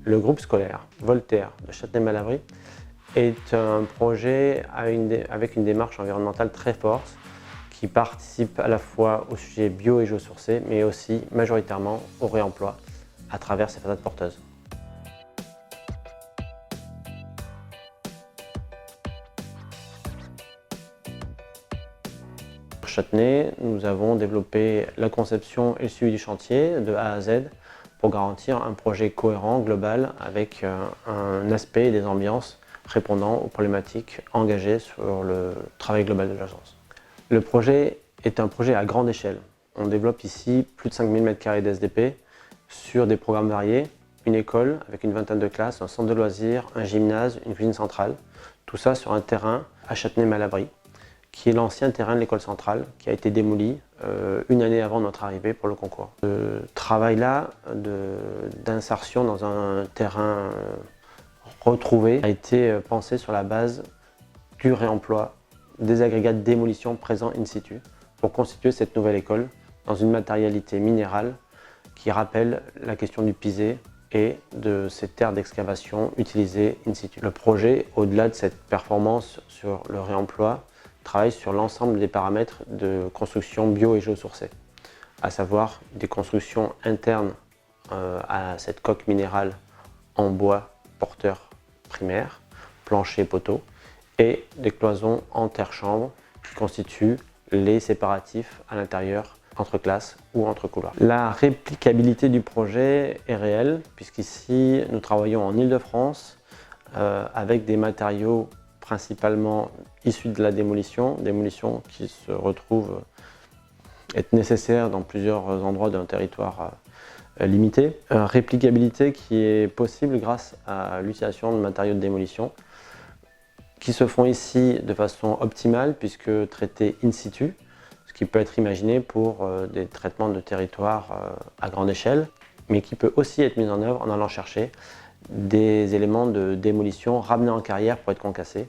Le groupe scolaire Voltaire de Châtenay-Malabry est un projet avec une démarche environnementale très forte qui participe à la fois au sujet bio et géosourcé, mais aussi majoritairement au réemploi à travers ses façades porteuses. Pour Châtenay, nous avons développé la conception et le suivi du chantier de A à Z pour garantir un projet cohérent, global, avec un aspect et des ambiances répondant aux problématiques engagées sur le travail global de l'agence. Le projet est un projet à grande échelle. On développe ici plus de 5000 m² d'SDP sur des programmes variés, une école avec une vingtaine de classes, un centre de loisirs, un gymnase, une cuisine centrale. Tout ça sur un terrain à Châtenay-Malabry, qui est l'ancien terrain de l'école centrale, qui a été démoli une année avant notre arrivée pour le concours. Ce travail-là d'insertion dans un terrain retrouvé a été pensé sur la base du réemploi des agrégats de démolition présents in situ pour constituer cette nouvelle école dans une matérialité minérale qui rappelle la question du pisé et de ces terres d'excavation utilisées in situ. Le projet, au-delà de cette performance sur le réemploi, travaille sur l'ensemble des paramètres de construction bio et géosourcée, à savoir des constructions internes à cette coque minérale en bois porteur primaire, plancher, poteau, et des cloisons en terre-chambre qui constituent les séparatifs à l'intérieur entre classes ou entre couloirs. La réplicabilité du projet est réelle puisqu'ici nous travaillons en Île-de-France avec des matériaux principalement issus de la démolition qui se retrouvent être nécessaires dans plusieurs endroits d'un territoire limité. Réplicabilité qui est possible grâce à l'utilisation de matériaux de démolition qui se font ici de façon optimale puisque traités in situ, ce qui peut être imaginé pour des traitements de territoire à grande échelle, mais qui peut aussi être mis en œuvre en allant chercher des éléments de démolition ramenés en carrière pour être concassés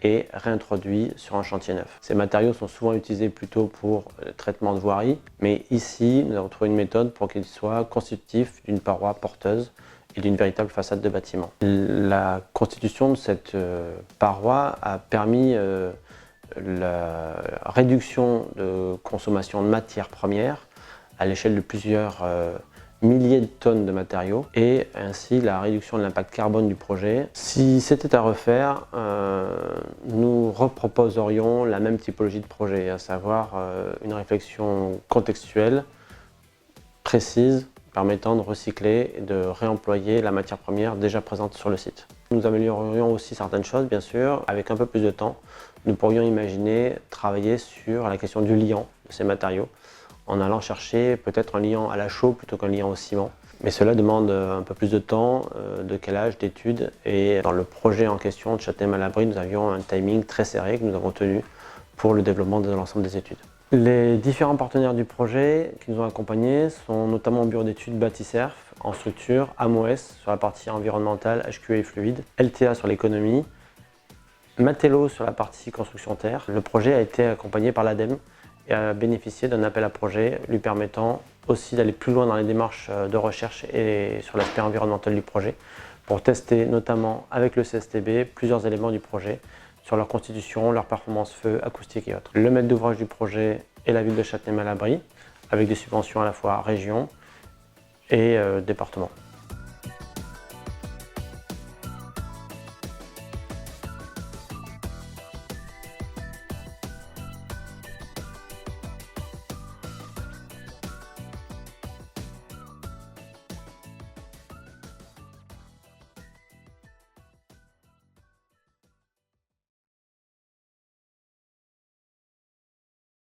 et réintroduits sur un chantier neuf. Ces matériaux sont souvent utilisés plutôt pour le traitement de voirie, mais ici nous avons trouvé une méthode pour qu'ils soient constitutifs d'une paroi porteuse et d'une véritable façade de bâtiment. La constitution de cette paroi a permis la réduction de consommation de matières premières à l'échelle de plusieurs milliers de tonnes de matériaux et ainsi la réduction de l'impact carbone du projet. Si c'était à refaire, nous reproposerions la même typologie de projet, à savoir une réflexion contextuelle, précise, permettant de recycler et de réemployer la matière première déjà présente sur le site. Nous améliorerions aussi certaines choses, bien sûr. Avec un peu plus de temps, nous pourrions imaginer travailler sur la question du liant de ces matériaux, en allant chercher peut-être un liant à la chaux plutôt qu'un liant au ciment. Mais cela demande un peu plus de temps, de calage, d'études. Et dans le projet en question de Châtenay-Malabry, nous avions un timing très serré que nous avons tenu pour le développement de l'ensemble des études. Les différents partenaires du projet qui nous ont accompagnés sont notamment au bureau d'études Batiserf en structure, AMOS sur la partie environnementale, HQE et fluide, LTA sur l'économie, Matello sur la partie construction terre. Le projet a été accompagné par l'ADEME et a bénéficié d'un appel à projet lui permettant aussi d'aller plus loin dans les démarches de recherche et sur l'aspect environnemental du projet pour tester notamment avec le CSTB plusieurs éléments du projet sur leur constitution, leur performance feu, acoustique et autres. Le maître d'ouvrage du projet est la ville de Châtenay-Malabry avec des subventions à la fois région et département.